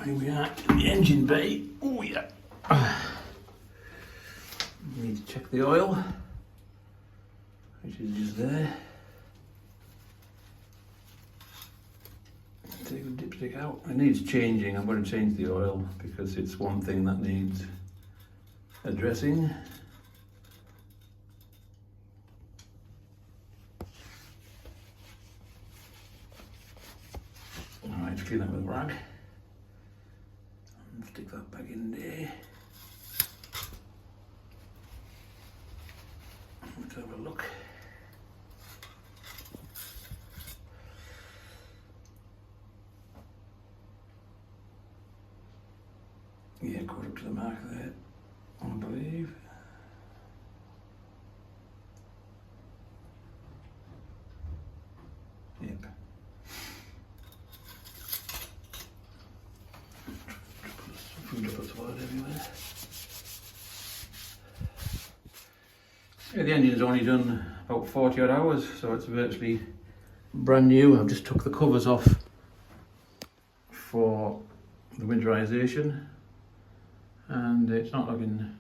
Here we are in the engine bay. Oh yeah. Need to check the oil, which is just there. Take the dipstick out. It needs changing. I'm going to change the oil because it's one thing that needs addressing. Alright, clean that with a rag. And stick that back in there. Let's have a look. Yeah, go up to the mark there, I believe. Yep. Food up as well everywhere. Yeah, the engine's only done about 40 odd hours, so it's virtually brand new. I've just took the covers off for the winterization, and it's not looking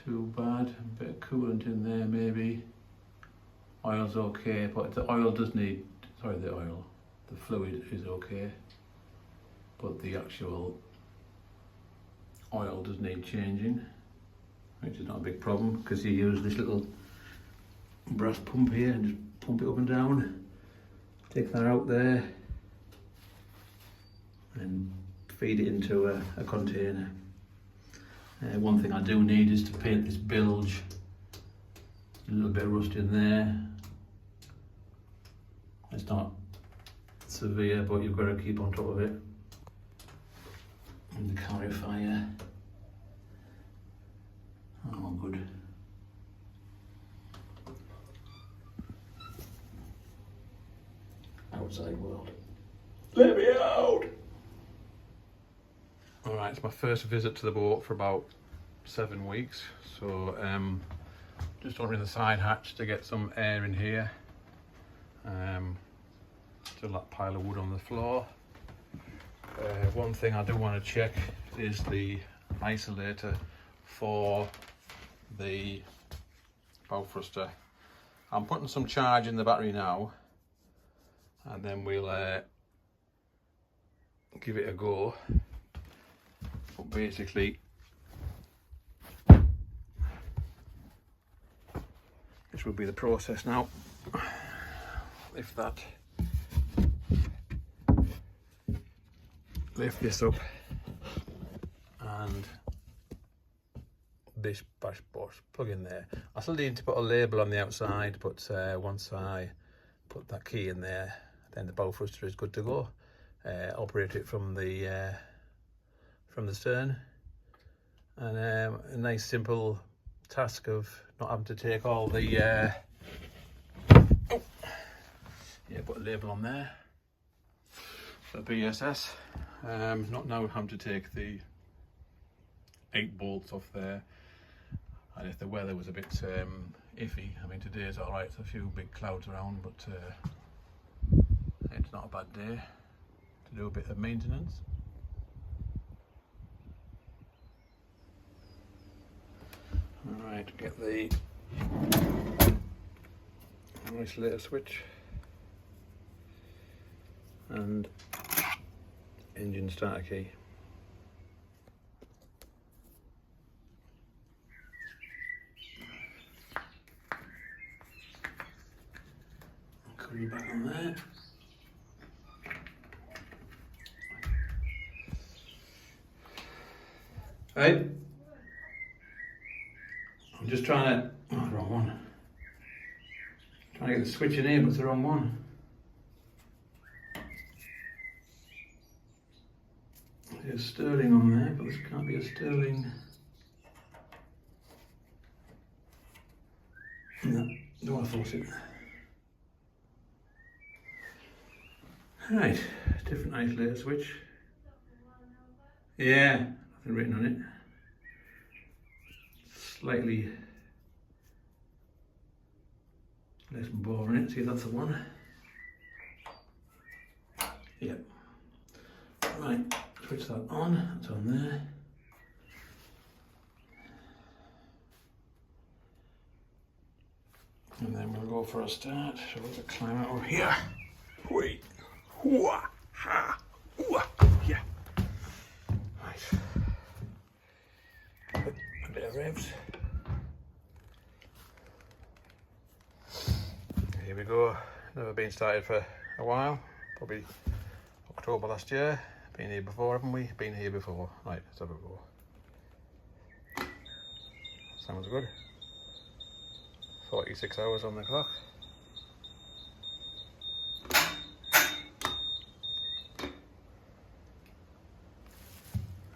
too bad. A bit of coolant in there maybe. Oil's okay, but the oil does need, the fluid is okay, but the actual oil does need changing, which is not a big problem because you use this little brass pump here and just pump it up and down. Take that out there and feed it into a container. One thing I do need is to paint this bilge. A little bit of rust in there. It's not severe, but you've got to keep on top of it. And the clarifier. Oh, good. Outside world. Let me out! Alright, it's my first visit to the boat for about 7 weeks. So, just opening the side hatch to get some air in here. Still that pile of wood on the floor. One thing I do want to check is the isolator for the bow thruster. I'm putting some charge in the battery now, and then we'll give it a go. But basically, this will be the process now. Lift this up, and this bash box plug in there. I still need to put a label on the outside, but once I put that key in there, then the bow thruster is good to go. Operate it from the stern, and a nice simple task of not having to take all the put a label on there for BSS. Not now having to take the 8 bolts off there, and if the weather was a bit iffy, I mean today's alright, it's a few big clouds around, but it's not a bad day to do a bit of maintenance. Alright, get the isolator switch and engine starter key. Cover you back on there. Right. I'm just trying to, wrong one. Trying to get the switch in here, but it's the wrong one. There's sterling on there, but this can't be a sterling. No, don't want to force it. Right, different isolator switch. Yeah, nothing written on it. Slightly less bore in it, see if that's the one. Yep. Right, Switch that on, it's on there. And then we'll go for a start. So we'll climb out over here. Wait. Whoa. Ha. Whoa. Yeah. Right. A bit of revs. Here we go. Never been started for a while. Probably October last year. Been here before, haven't we? Been here before. Right, let's have a go. Sounds good. 46 hours on the clock.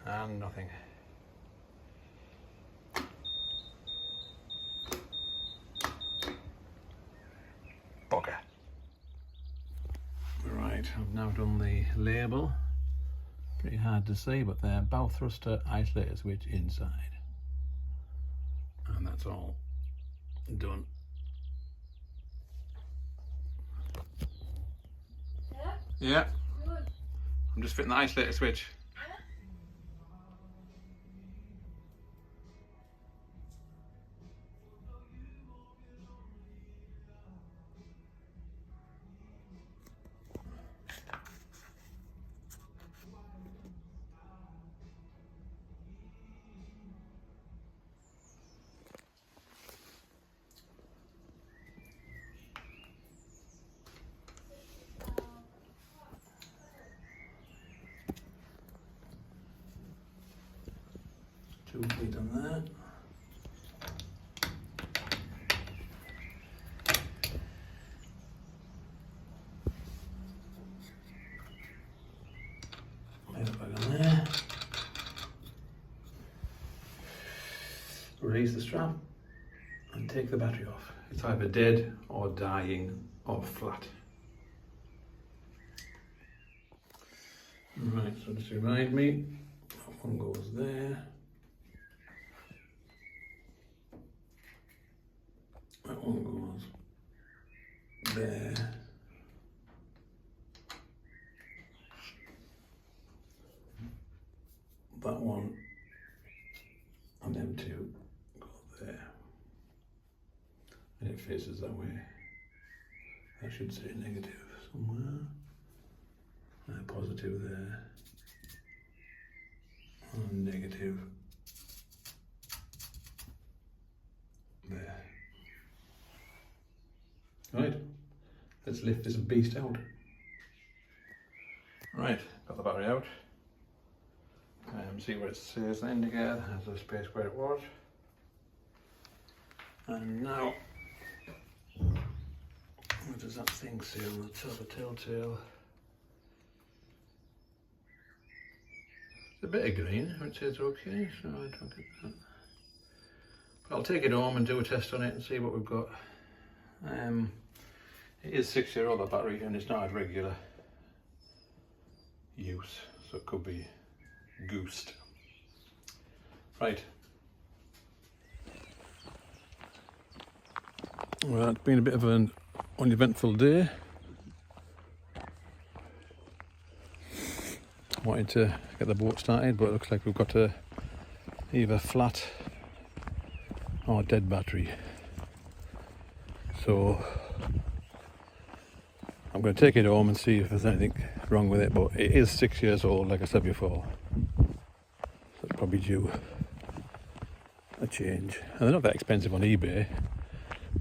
And nothing. Bugger. Right, I've now done the label. Pretty hard to see, but they're bow thruster isolator switch inside. And that's all done. Yeah. Good. I'm just fitting the isolator switch. Feet on that. Lay it back on there. Release the strap and take the battery off. It's either dead or dying or flat. Right, so just remind me, that one goes there. That one goes there. That one and them two go there. And it faces that way. I should say negative somewhere. And positive there. And negative there. Right, let's lift this beast out. Right, got the battery out. See where it says the indicator, has the space where it was. And now, what does that thing say on the top of telltale? It's a bit of green, which is okay, so I don't get that. But I'll take it home and do a test on it and see what we've got. It is 6-year-old battery and it's not at regular use, so it could be goosed. Right. Well, it's been a bit of an uneventful day. Wanted to get the boat started, but it looks like we've got a either flat or dead battery. So I'm going to take it home and see if there's anything wrong with it, but it is 6 years old, like I said before. So it's probably due a change. And they're not that expensive on eBay.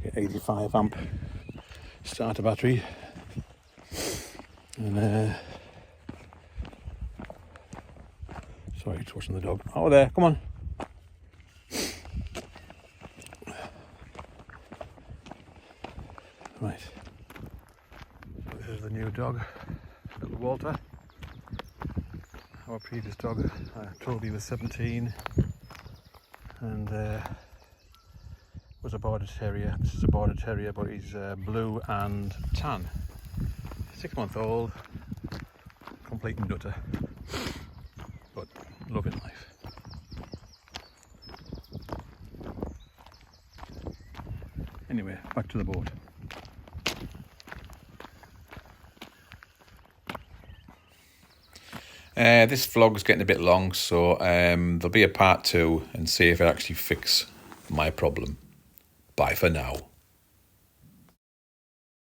Get 85 amp starter battery. And sorry, just watching the dog. Oh, there, come on. Right. This is the new dog, little Walter. Our previous dog, Toby, was 17 and was a Border Terrier. This is a Border Terrier, but he's blue and tan. 6-month-old, complete nutter, but loving life. Anyway, back to the boat. This vlog's getting a bit long, so there'll be a part 2 and see if it actually fixes my problem. Bye for now.